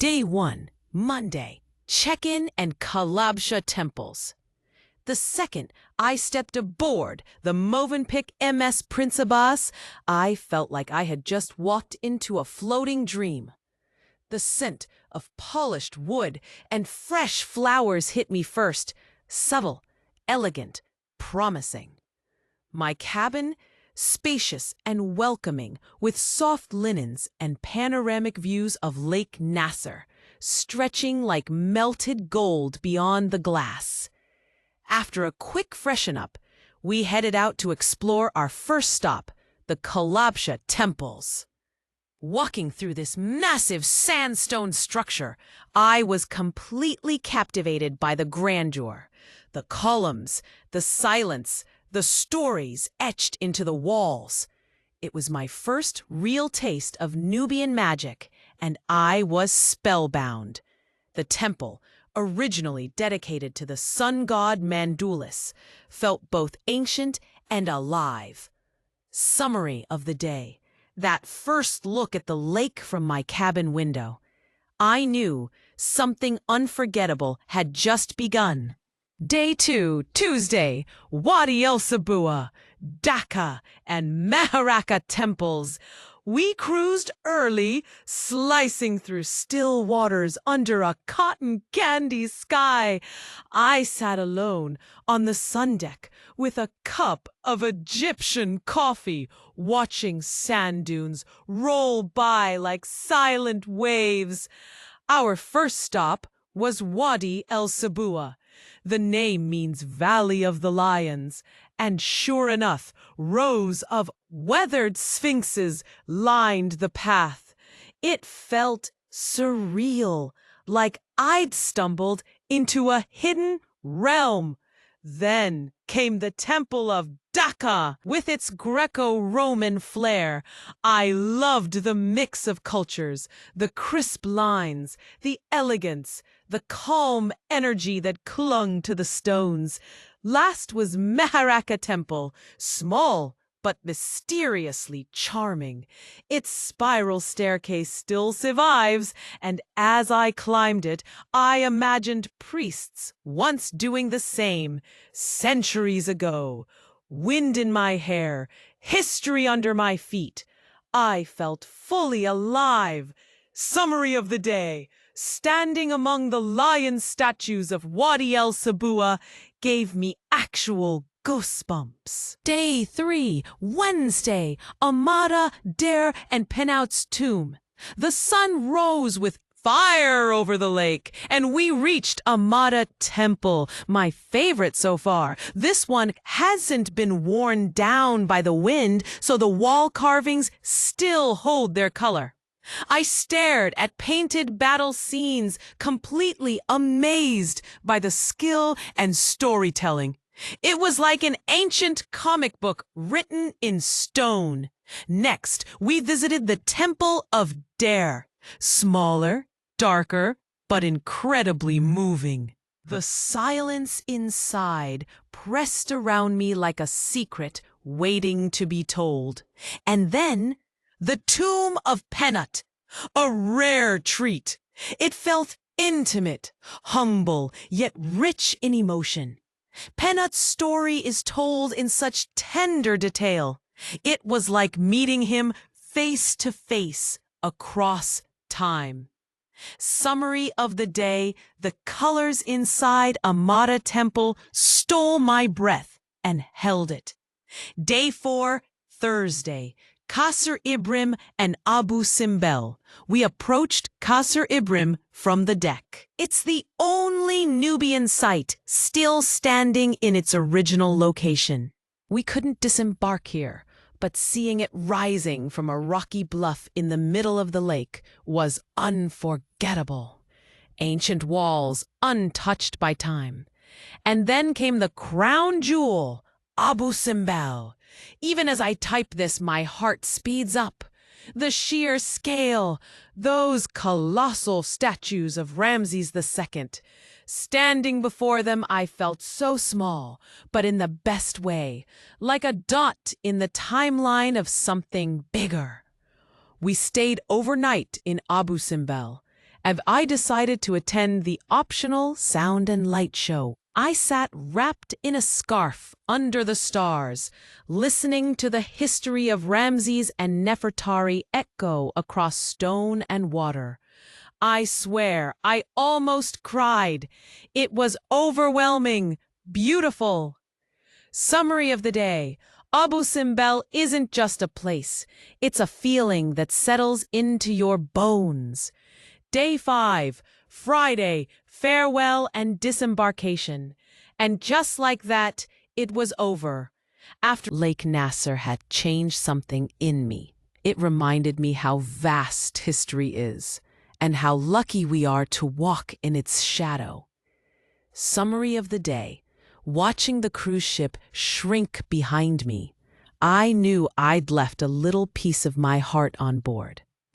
Day 1, Monday, check-in and Kalabsha temples. The second I stepped aboard the Mövenpick MS Prince Abbas, I felt like I had just walked into a floating dream. The scent of polished wood and fresh flowers hit me first, subtle, elegant, promising. My cabin, spacious and welcoming, with soft linens and panoramic views of Lake Nasser, stretching like melted gold beyond the glass. After a quick freshen-up, we headed out to explore our first stop, the Kalabsha temples. Walking through this massive sandstone structure, I was completely captivated by the grandeur, the columns, the silence, the stories etched into the walls. It was my first real taste of Nubian magic, and I was spellbound. The temple, originally dedicated to the sun god Mandulis, felt both ancient and alive. Summary of the day. That first look at the lake from my cabin window. I knew something unforgettable had just begun. Day 2, Tuesday, Wadi Seboua, Dhaka, and Maharaka temples. We cruised early, slicing through still waters under a cotton candy sky. I sat alone on the sun deck with a cup of Egyptian coffee, watching sand dunes roll by like silent waves. Our first stop was Wadi Seboua. The name means Valley of the Lions, and sure enough, rows of weathered sphinxes lined the path. It felt surreal, like I'd stumbled into a hidden realm. Then came the Temple of Dhaka with its Greco-Roman flair. I loved the mix of cultures, the crisp lines, the elegance, the calm energy that clung to the stones. Last was Maharaka Temple, small but mysteriously charming. Its spiral staircase still survives, and as I climbed it, I imagined priests once doing the same, centuries ago. Wind in my hair, history under my feet. I felt fully alive. Summary of the day. Standing among the lion statues of Wadi Seboua gave me actual goosebumps. Day 3, Wednesday, Amada, Dare, and Penaut's tomb. The sun rose with fire over the lake, and we reached Amada Temple, my favorite so far. This one hasn't been worn down by the wind, so the wall carvings still hold their color. I stared at painted battle scenes, completely amazed by the skill and storytelling. It was like an ancient comic book written in stone. Next, we visited the Temple of Dare. Smaller, darker, but incredibly moving. The silence inside pressed around me like a secret waiting to be told. And then, the Tomb of Penaut, a rare treat. It felt intimate, humble, yet rich in emotion. Penaut's story is told in such tender detail. It was like meeting him face to face across time. Summary of the day: the colors inside Amada Temple stole my breath and held it. Day 4, Thursday, Qasr Ibrim and Abu Simbel. We approached Qasr Ibrim from the deck. It's the only Nubian site still standing in its original location. We couldn't disembark here, but seeing it rising from a rocky bluff in the middle of the lake was unforgettable. Ancient walls untouched by time. And then came the crown jewel, Abu Simbel. Even as I type this, my heart speeds up. The sheer scale, those colossal statues of Ramses II. Standing before them, I felt so small, but in the best way, like a dot in the timeline of something bigger. We stayed overnight in Abu Simbel, and I decided to attend the optional sound and light show. I sat wrapped in a scarf under the stars, listening to the history of Ramses and Nefertari echo across stone and water. I swear, I almost cried. It was overwhelming, beautiful. Summary of the day. Abu Simbel isn't just a place. It's a feeling that settles into your bones. Day 5, Friday, farewell and disembarkation. And just like that, it was over. After Lake Nasser had changed something in me. It reminded me how vast history is, and how lucky we are to walk in its shadow. Summary of the day. Watching the cruise ship shrink behind me, I knew I'd left a little piece of my heart on board.